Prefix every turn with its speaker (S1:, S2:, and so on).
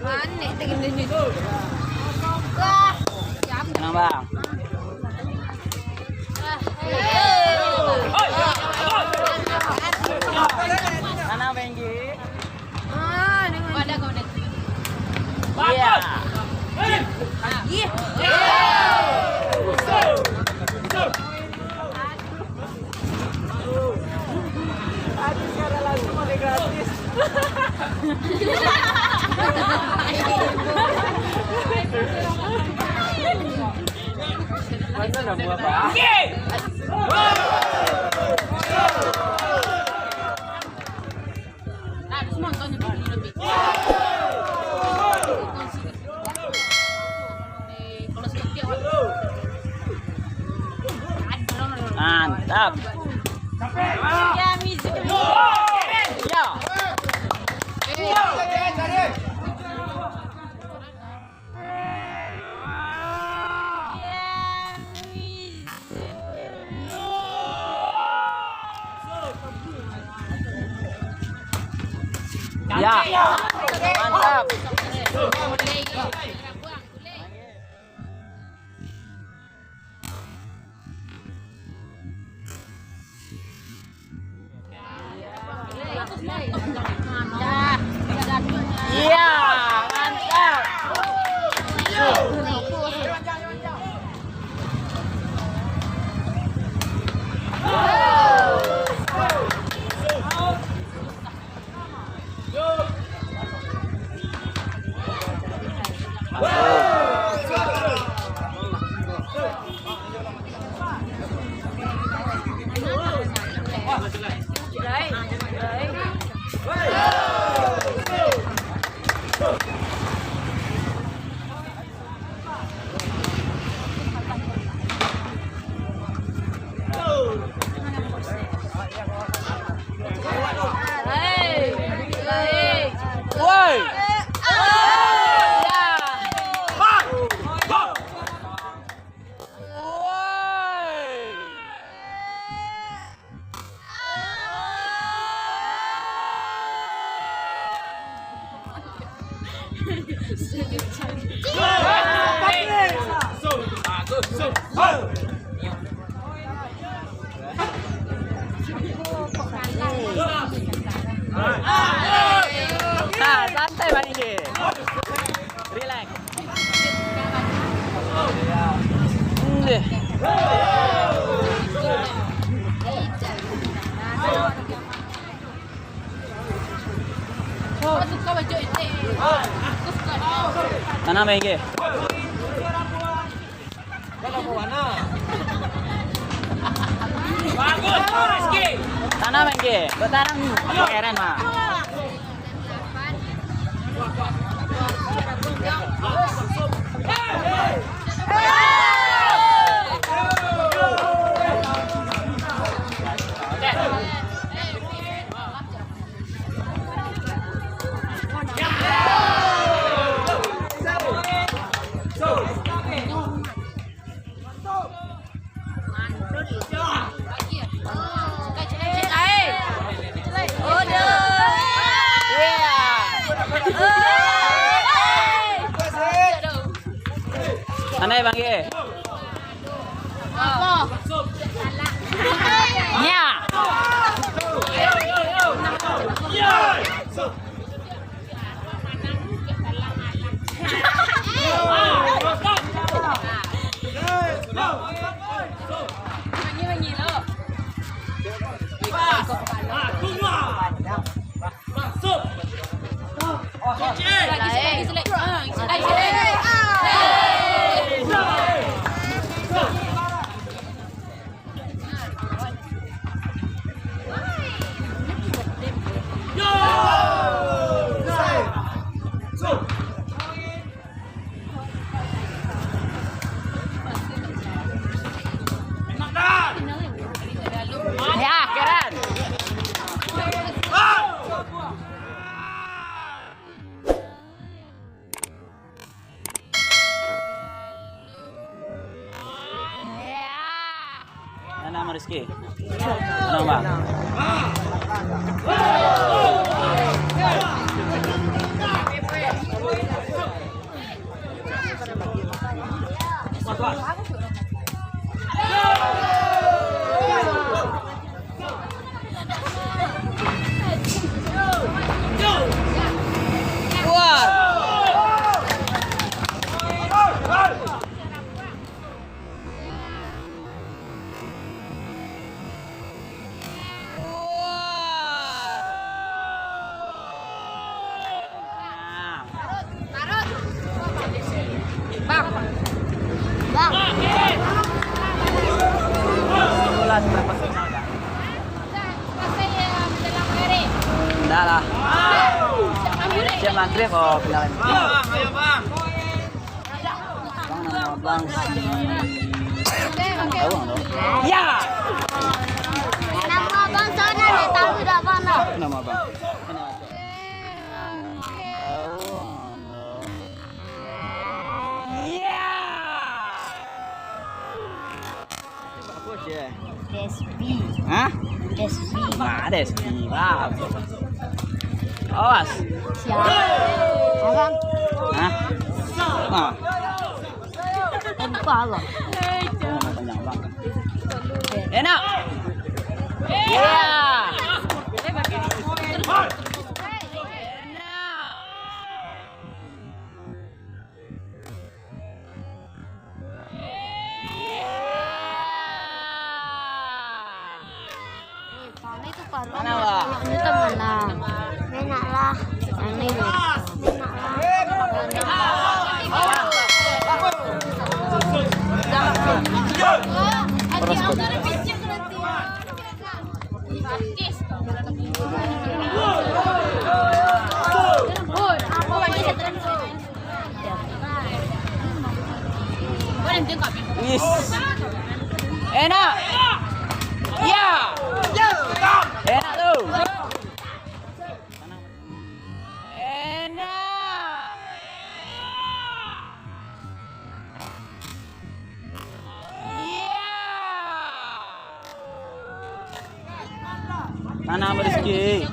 S1: Aneh tinggal di situ. Wah,
S2: Tenang bang. Mana Benji?
S1: Ada kau net.
S2: Iya. Masa nggak mau apa?
S1: Nah, semua nonton lebih.
S2: Mantap.
S1: Ya, musik.
S2: Ya. Ya. Mantap. Iya, mantap. Woi. Nah, santai Bang Igi. Relax. Mana Bang Igi?
S3: Bagus, Rizky.
S2: Tanah Bang Igi. Betarang keren mah. Santai Bang Igi. Ya. Ya, keren. Nama Rizky. Nama Bang. Bola seberapa final kak? Enggak lah. Siap maghrib oh final ini.
S3: Ayo bang.
S2: Bang nama bang si. Tahu dong. Ya.
S1: Nama bang sana deh, tahu tidak mana?
S2: Nama bang.
S1: Despi.
S2: Hah?
S1: Despi.
S2: Nah, Despi, wow. Awas.
S1: Siap. Abang.
S2: Hah? Nah,
S1: Lupa loh.
S2: panjang bang. Enak. Iya. Mana, Wak?
S1: Ini tuh mana? Enak lah. Ini loh. Enak
S2: Terus kok. Wis. Enak. Iya. Enak tuh. Enak. Iya. Mana Rizky?